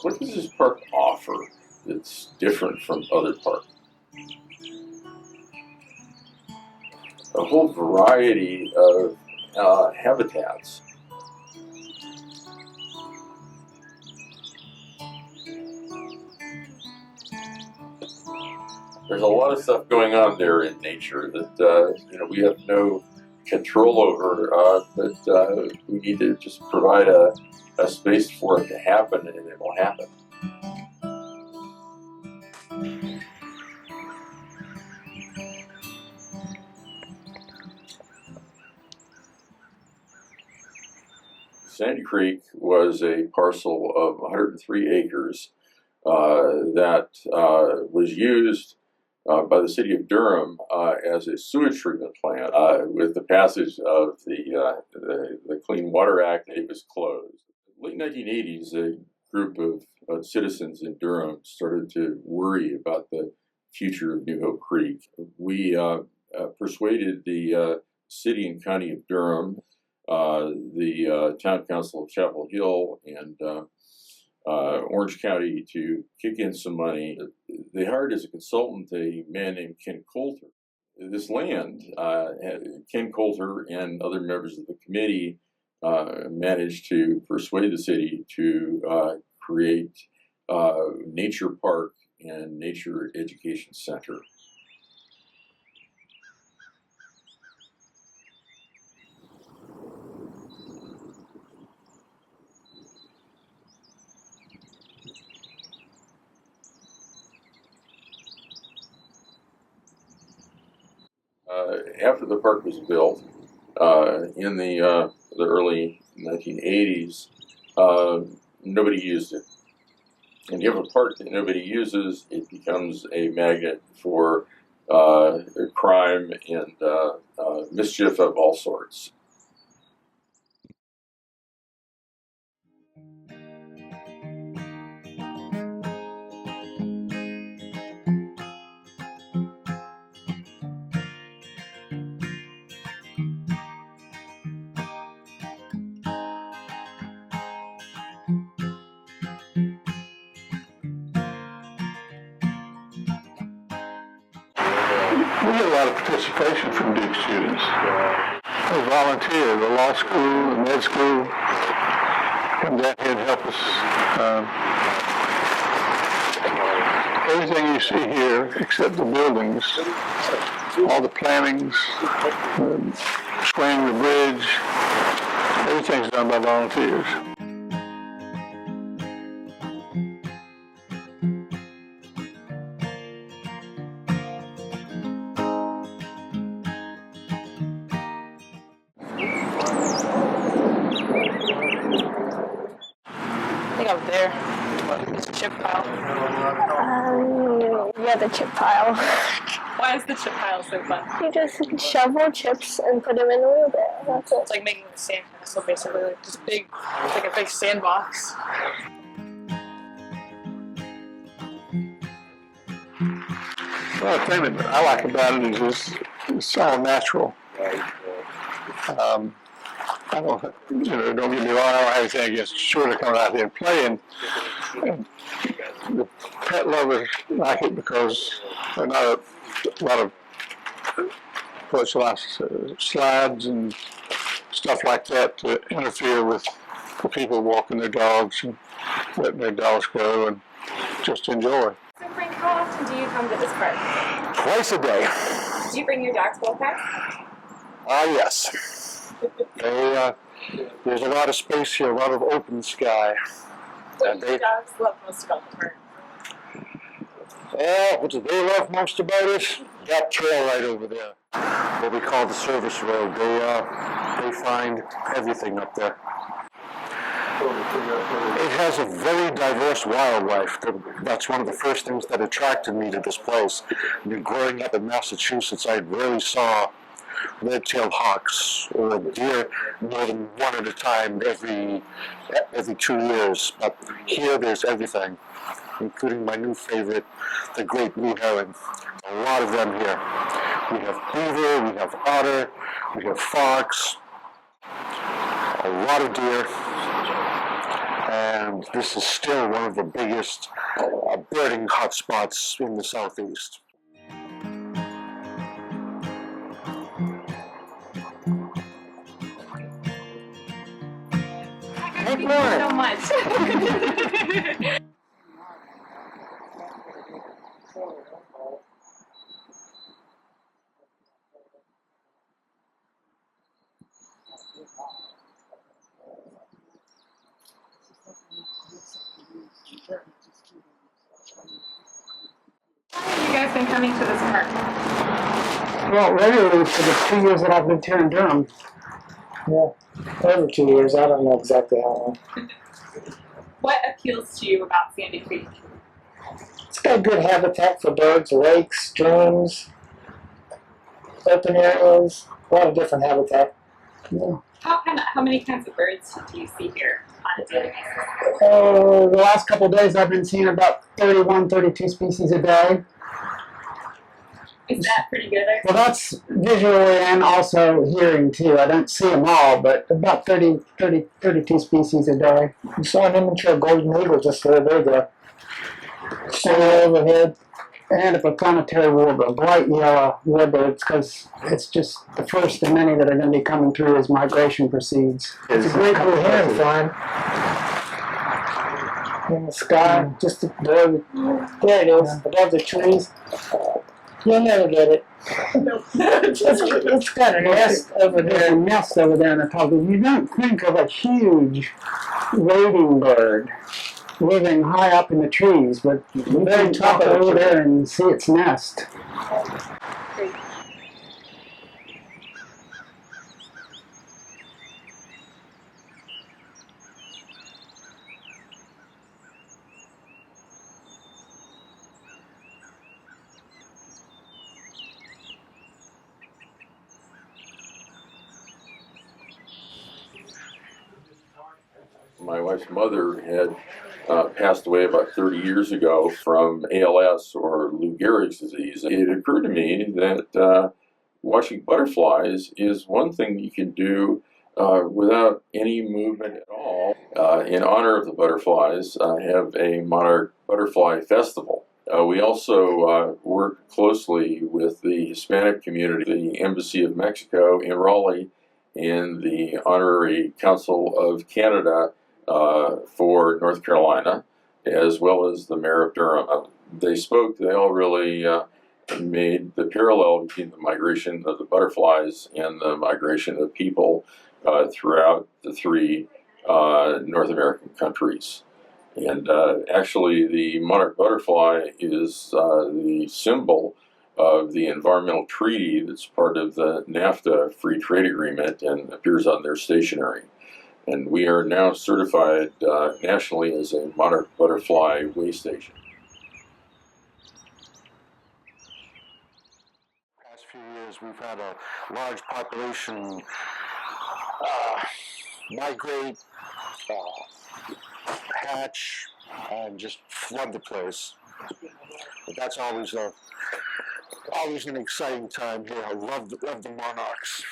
What does this park offer that's different from other parks? A whole variety of habitats. There's a lot of stuff going on there in nature that we have no control over, but we need to just provide a space for it to happen, and it will happen. Sandy Creek was a parcel of 103 acres that was used by the city of Durham as a sewage treatment plant. With the passage of the Clean Water Act, it was closed. Late 1980s, a group of citizens in Durham started to worry about the future of New Hope Creek. We persuaded the city and county of Durham, the town council of Chapel Hill, and Orange County to kick in some money. They hired as a consultant a man named Ken Coulter. This land, Ken Coulter and other members of the committee managed to persuade the city to create Nature Park and Nature Education Center. After the park was built in the early 1980s, nobody used it. And you have a park that nobody uses, it becomes a magnet for crime and mischief of all sorts. We get a lot of participation from Duke students. They volunteer. The law school, the med school come down here and help us. Everything you see here, except the buildings, all the plantings, swaying the bridge, everything's done by volunteers. Up there. It's a chip pile. Yeah, the chip pile. Why is the chip pile so fun? You just shovel chips and put them in a wheelbarrow. That's it. It's like making a sandcastle, basically. Like just big, like a big sandbox. Well, the thing that I like about it is it's all natural. I don't get me wrong, I don't have anything against children coming out here and playing. And the pet lovers like it because there are not a lot of slides and stuff like that to interfere with the people walking their dogs and letting their dogs go and just enjoy. So Frank, how often do you come to this park? Twice a day. Do you bring your dogs both times? Yes. There's a lot of space here, a lot of open sky. What do your dogs love most about the park? What do they love most about it? That trail right over there, what we call the service road. They find everything up there. It has a very diverse wildlife. That's one of the first things that attracted me to this place. I mean, growing up in Massachusetts, I rarely saw red-tailed hawks or deer more than one at a time every 2 years. But here there's everything, including my new favorite, the great blue heron. A lot of them here. We have beaver, we have otter, we have fox, a lot of deer, and this is still one of the biggest birding hotspots in the southeast. Thank you so much. How long have you guys been coming to this park? Well, regularly for the 2 years that I've lived here in Durham. Yeah, over 2 years. I don't know exactly how long. What appeals to you about Sandy Creek? It's got good habitat for birds, lakes, streams, open areas, a lot of different habitat. Yeah. How many kinds of birds do you see here on a daily basis? The last couple of days I've been seeing about 31, 32 species a day. Is that pretty good? Well, that's visually and also hearing too. I don't see them all, but about 32 species a day. You saw an immature golden eagle just there. There you go. Soar overhead. And a planetary warbler, bright yellow warbirds, because it's just the first of many that are going to be coming through as migration proceeds. It's a great blue heron flying in the sky, just above. There it is, above the trees. You'll never get it. It's got a nest over there, on the top. You don't think of a huge wading bird living high up in the trees, but you can top over there and see its nest. My wife's mother had passed away about 30 years ago from ALS, or Lou Gehrig's disease. It occurred to me that watching butterflies is one thing you can do without any movement at all. In honor of the butterflies, I have a monarch butterfly festival. We also work closely with the Hispanic community, the Embassy of Mexico in Raleigh, and the Honorary Council of Canada for North Carolina, as well as the Mayor of Durham. They all really made the parallel between the migration of the butterflies and the migration of people throughout the three North American countries. And actually, the monarch butterfly is the symbol of the environmental treaty that's part of the NAFTA free trade agreement and appears on their stationery. And we are now certified nationally as a monarch butterfly way station. Past few years, we've had a large population migrate, hatch, and just flood the place. But that's always an exciting time here. I love the monarchs.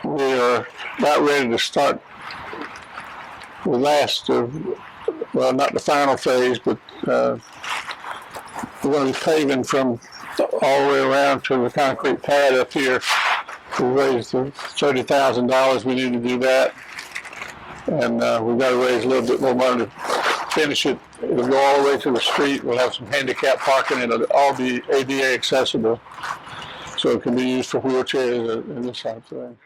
We are about ready to start the last of, well, not the final phase, but we're going to be paving from all the way around to the concrete pad up here. We raised the $30,000 we need to do that, and we've got to raise a little bit more money to finish it. It'll go all the way to the street. We'll have some handicap parking, and it'll all be ADA accessible, so it can be used for wheelchairs and this type of thing.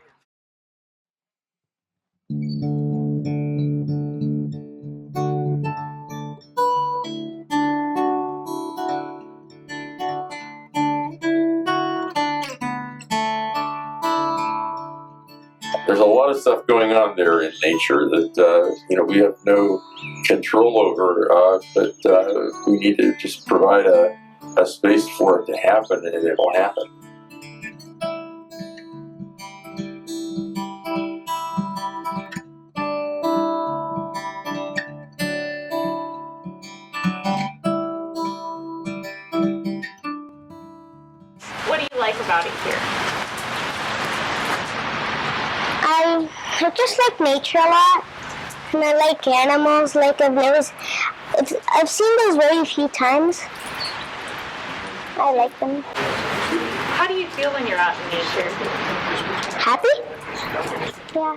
There's a lot of stuff going on there in nature that we have no control over, but we need to just provide a space for it to happen, and it will happen. What do you like about it here? I just like nature a lot, and I like animals. Like I've seen those very few times. I like them. How do you feel when you're out in nature? Happy? Yeah.